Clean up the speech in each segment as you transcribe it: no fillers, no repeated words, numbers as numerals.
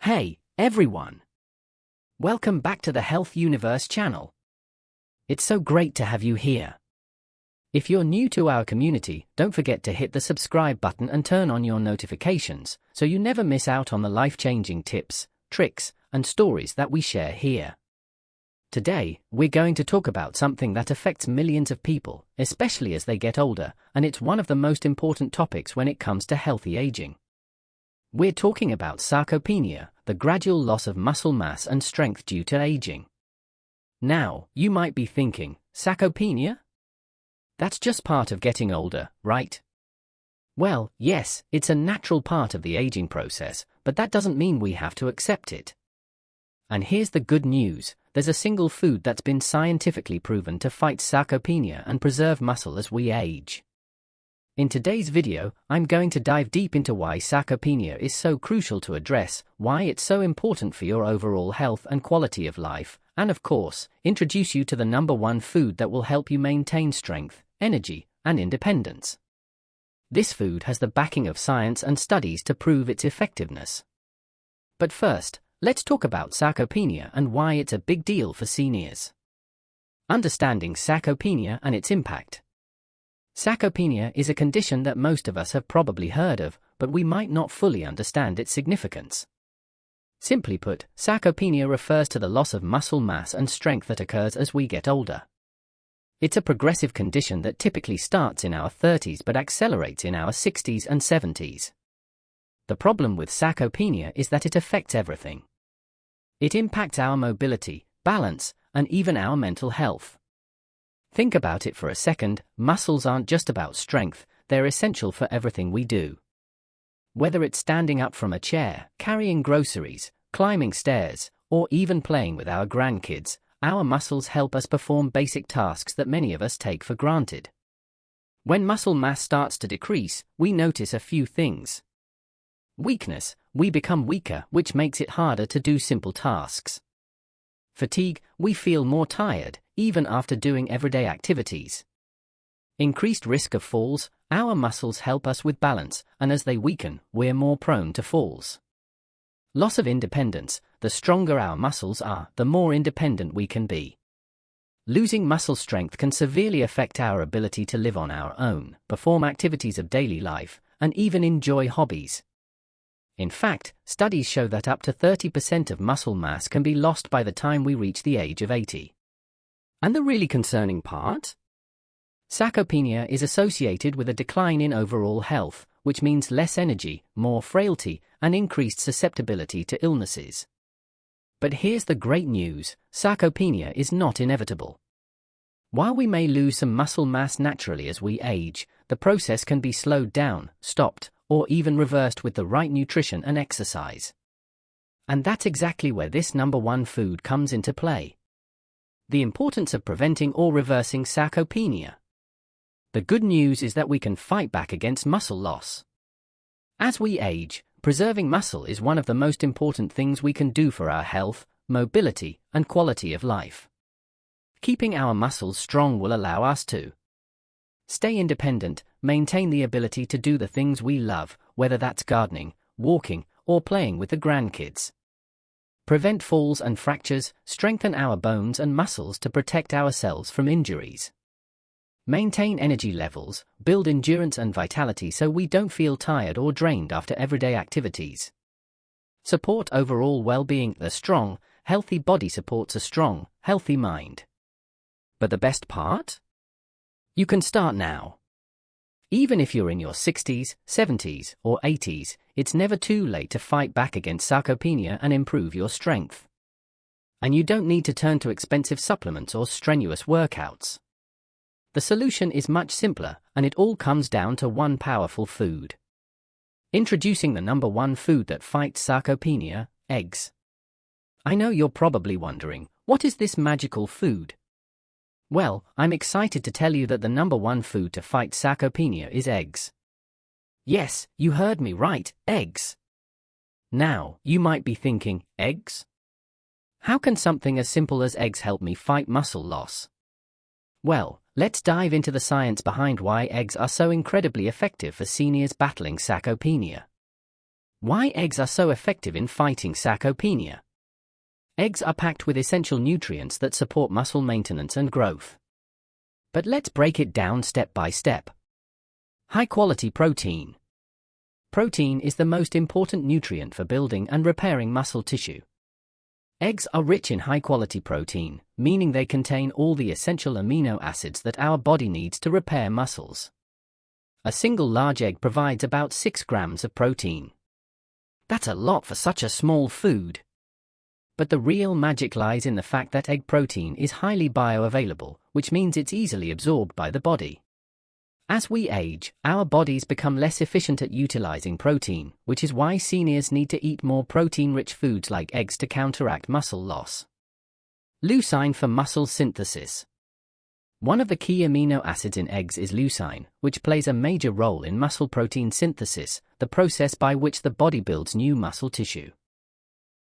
Hey, everyone! Welcome back to the Health Universe channel. It's so great to have you here. If you're new to our community, don't forget to hit the subscribe button and turn on your notifications so you never miss out on the life-changing tips, tricks, and stories that we share here. Today, we're going to talk about something that affects millions of people, especially as they get older, and it's one of the most important topics when it comes to healthy aging. We're talking about sarcopenia, the gradual loss of muscle mass and strength due to aging. Now, you might be thinking, sarcopenia? That's just part of getting older, right? Well, yes, it's a natural part of the aging process, but that doesn't mean we have to accept it. And here's the good news, there's a single food that's been scientifically proven to fight sarcopenia and preserve muscle as we age. In today's video, I'm going to dive deep into why sarcopenia is so crucial to address, why it's so important for your overall health and quality of life, and of course, introduce you to the #1 food that will help you maintain strength, energy, and independence. This food has the backing of science and studies to prove its effectiveness. But first, let's talk about sarcopenia and why it's a big deal for seniors. Understanding sarcopenia and its impact. Sarcopenia is a condition that most of us have probably heard of, but we might not fully understand its significance. Simply put, sarcopenia refers to the loss of muscle mass and strength that occurs as we get older. It's a progressive condition that typically starts in our 30s but accelerates in our 60s and 70s. The problem with sarcopenia is that it affects everything. It impacts our mobility, balance, and even our mental health. Think about it for a second, muscles aren't just about strength, they're essential for everything we do. Whether it's standing up from a chair, carrying groceries, climbing stairs, or even playing with our grandkids, our muscles help us perform basic tasks that many of us take for granted. When muscle mass starts to decrease, we notice a few things. Weakness, we become weaker, which makes it harder to do simple tasks. Fatigue, we feel more tired, even after doing everyday activities. Increased risk of falls, our muscles help us with balance, and as they weaken, we're more prone to falls. Loss of independence, the stronger our muscles are, the more independent we can be. Losing muscle strength can severely affect our ability to live on our own, perform activities of daily life, and even enjoy hobbies. In fact, studies show that up to 30% of muscle mass can be lost by the time we reach the age of 80. And the really concerning part? Sarcopenia is associated with a decline in overall health, which means less energy, more frailty, and increased susceptibility to illnesses. But here's the great news, sarcopenia is not inevitable. While we may lose some muscle mass naturally as we age, the process can be slowed down, stopped, or even reversed with the right nutrition and exercise. And that's exactly where this #1 food comes into play. The importance of preventing or reversing sarcopenia. The good news is that we can fight back against muscle loss. As we age, preserving muscle is one of the most important things we can do for our health, mobility, and quality of life. Keeping our muscles strong will allow us to stay independent, maintain the ability to do the things we love, whether that's gardening, walking, or playing with the grandkids. Prevent falls and fractures, strengthen our bones and muscles to protect ourselves from injuries. Maintain energy levels, build endurance and vitality so we don't feel tired or drained after everyday activities. Support overall well-being. A strong, healthy body supports a strong, healthy mind. But the best part? You can start now. Even if you're in your 60s, 70s, or 80s, it's never too late to fight back against sarcopenia and improve your strength. And you don't need to turn to expensive supplements or strenuous workouts. The solution is much simpler, and it all comes down to one powerful food. Introducing the #1 food that fights sarcopenia, eggs. I know you're probably wondering, what is this magical food? Well, I'm excited to tell you that the #1 food to fight sarcopenia is eggs. Yes, you heard me right, eggs. Now, you might be thinking, eggs? How can something as simple as eggs help me fight muscle loss? Well, let's dive into the science behind why eggs are so incredibly effective for seniors battling sarcopenia. Why eggs are so effective in fighting sarcopenia. Eggs are packed with essential nutrients that support muscle maintenance and growth. But let's break it down step by step. High-quality protein. Protein is the most important nutrient for building and repairing muscle tissue. Eggs are rich in high-quality protein, meaning they contain all the essential amino acids that our body needs to repair muscles. A single large egg provides about 6 grams of protein. That's a lot for such a small food. But the real magic lies in the fact that egg protein is highly bioavailable, which means it's easily absorbed by the body. As we age, our bodies become less efficient at utilizing protein, which is why seniors need to eat more protein-rich foods like eggs to counteract muscle loss. Leucine for muscle synthesis. One of the key amino acids in eggs is leucine, which plays a major role in muscle protein synthesis, the process by which the body builds new muscle tissue.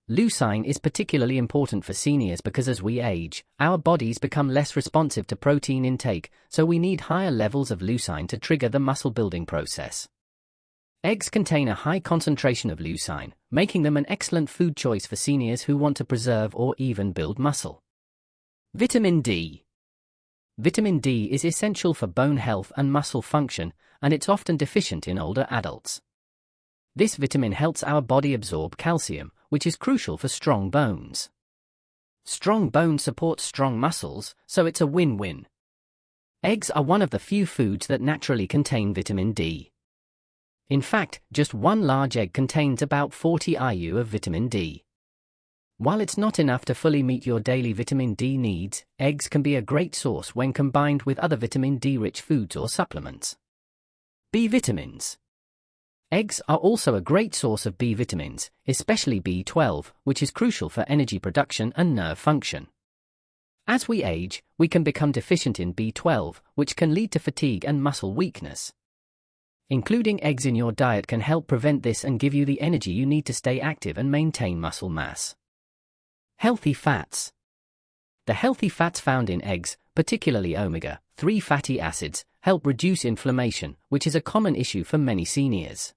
Leucine is particularly important for seniors because as we age, our bodies become less responsive to protein intake, so we need higher levels of leucine to trigger the muscle-building process. Eggs contain a high concentration of leucine, making them an excellent food choice for seniors who want to preserve or even build muscle. Vitamin D. Vitamin D is essential for bone health and muscle function, and it's often deficient in older adults. This vitamin helps our body absorb calcium, which is crucial for strong bones. Strong bones support strong muscles, so it's a win-win. Eggs are one of the few foods that naturally contain vitamin D. In fact, just one large egg contains about 40 IU of vitamin D. While it's not enough to fully meet your daily vitamin D needs, eggs can be a great source when combined with other vitamin D-rich foods or supplements. B vitamins. Eggs are also a great source of B vitamins, especially B12, which is crucial for energy production and nerve function. As we age, we can become deficient in B12, which can lead to fatigue and muscle weakness. Including eggs in your diet can help prevent this and give you the energy you need to stay active and maintain muscle mass. Healthy fats. The healthy fats found in eggs, particularly omega-3 fatty acids, help reduce inflammation, which is a common issue for many seniors.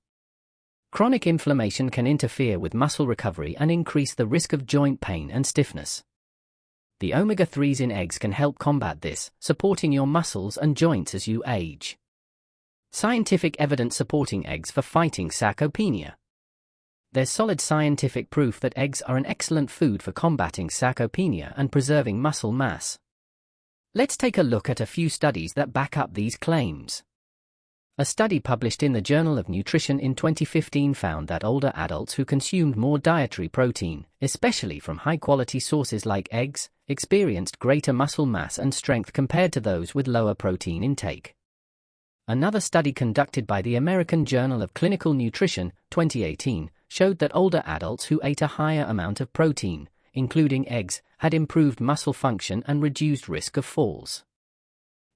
Chronic inflammation can interfere with muscle recovery and increase the risk of joint pain and stiffness. The omega-3s in eggs can help combat this, supporting your muscles and joints as you age. Scientific evidence supporting eggs for fighting sarcopenia. There's solid scientific proof that eggs are an excellent food for combating sarcopenia and preserving muscle mass. Let's take a look at a few studies that back up these claims. A study published in the Journal of Nutrition in 2015 found that older adults who consumed more dietary protein, especially from high-quality sources like eggs, experienced greater muscle mass and strength compared to those with lower protein intake. Another study conducted by the American Journal of Clinical Nutrition, 2018, showed that older adults who ate a higher amount of protein, including eggs, had improved muscle function and reduced risk of falls.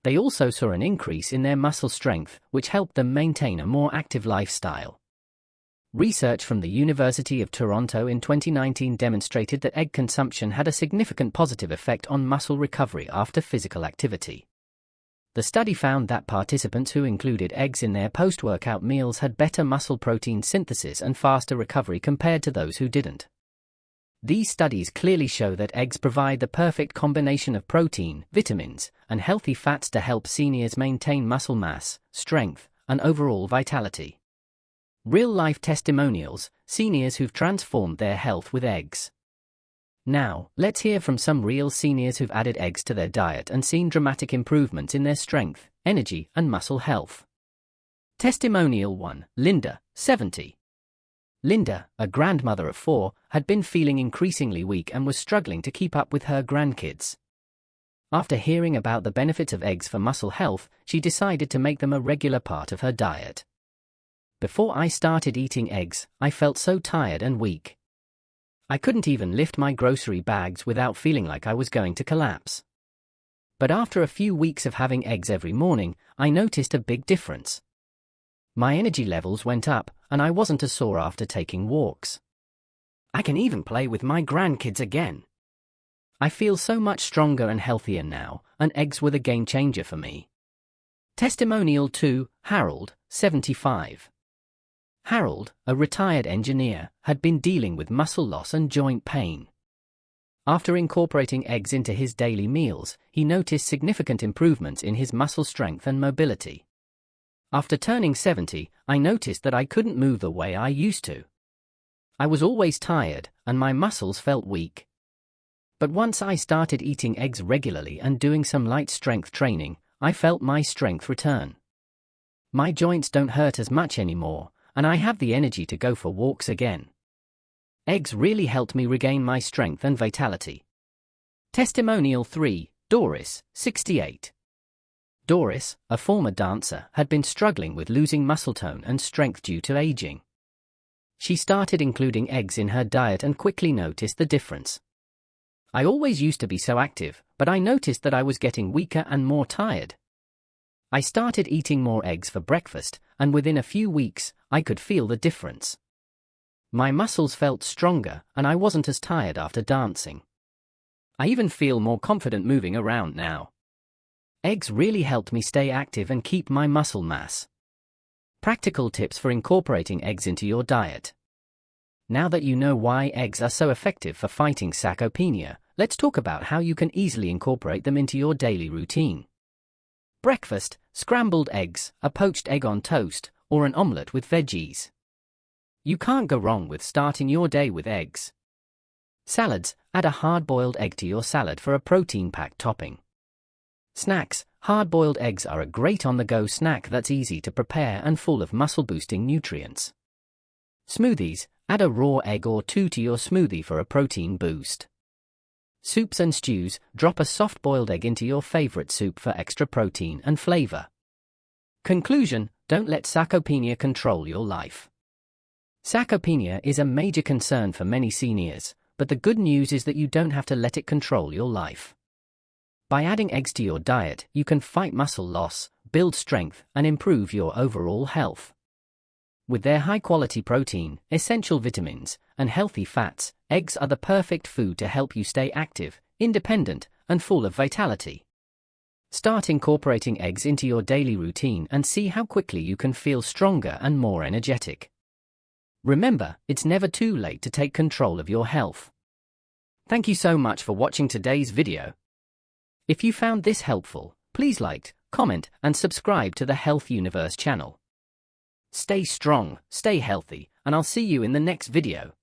They also saw an increase in their muscle strength, which helped them maintain a more active lifestyle. Research from the University of Toronto in 2019 demonstrated that egg consumption had a significant positive effect on muscle recovery after physical activity. The study found that participants who included eggs in their post-workout meals had better muscle protein synthesis and faster recovery compared to those who didn't. These studies clearly show that eggs provide the perfect combination of protein, vitamins, and healthy fats to help seniors maintain muscle mass, strength, and overall vitality. Real-life testimonials, seniors who've transformed their health with eggs. Now, let's hear from some real seniors who've added eggs to their diet and seen dramatic improvements in their strength, energy, and muscle health. Testimonial 1, Linda, 70. Linda, a grandmother of 4, had been feeling increasingly weak and was struggling to keep up with her grandkids. After hearing about the benefits of eggs for muscle health, she decided to make them a regular part of her diet. Before I started eating eggs, I felt so tired and weak. I couldn't even lift my grocery bags without feeling like I was going to collapse. But after a few weeks of having eggs every morning, I noticed a big difference. My energy levels went up, and I wasn't as sore after taking walks. I can even play with my grandkids again. I feel so much stronger and healthier now, and eggs were the game changer for me. Testimonial 2, Harold, 75. Harold, a retired engineer, had been dealing with muscle loss and joint pain. After incorporating eggs into his daily meals, he noticed significant improvements in his muscle strength and mobility. After turning 70, I noticed that I couldn't move the way I used to. I was always tired, and my muscles felt weak. But once I started eating eggs regularly and doing some light strength training, I felt my strength return. My joints don't hurt as much anymore, and I have the energy to go for walks again. Eggs really helped me regain my strength and vitality. Testimonial 3, Doris, 68. Doris, a former dancer, had been struggling with losing muscle tone and strength due to aging. She started including eggs in her diet and quickly noticed the difference. I always used to be so active, but I noticed that I was getting weaker and more tired. I started eating more eggs for breakfast, and within a few weeks, I could feel the difference. My muscles felt stronger, and I wasn't as tired after dancing. I even feel more confident moving around now. Eggs really helped me stay active and keep my muscle mass. Practical tips for incorporating eggs into your diet. Now that you know why eggs are so effective for fighting sarcopenia, let's talk about how you can easily incorporate them into your daily routine. Breakfast: scrambled eggs, a poached egg on toast, or an omelette with veggies. You can't go wrong with starting your day with eggs. Salads: add a hard-boiled egg to your salad for a protein-packed topping. Snacks: hard-boiled eggs are a great on-the-go snack that's easy to prepare and full of muscle-boosting nutrients. Smoothies: add a raw egg or two to your smoothie for a protein boost. Soups and stews: drop a soft-boiled egg into your favorite soup for extra protein and flavor. Conclusion: don't let sarcopenia control your life. Sarcopenia is a major concern for many seniors, but the good news is that you don't have to let it control your life. By adding eggs to your diet, you can fight muscle loss, build strength, and improve your overall health. With their high-quality protein, essential vitamins, and healthy fats, eggs are the perfect food to help you stay active, independent, and full of vitality. Start incorporating eggs into your daily routine and see how quickly you can feel stronger and more energetic. Remember, it's never too late to take control of your health. Thank you so much for watching today's video. If you found this helpful, please like, comment, and subscribe to the Health Universe channel. Stay strong, stay healthy, and I'll see you in the next video.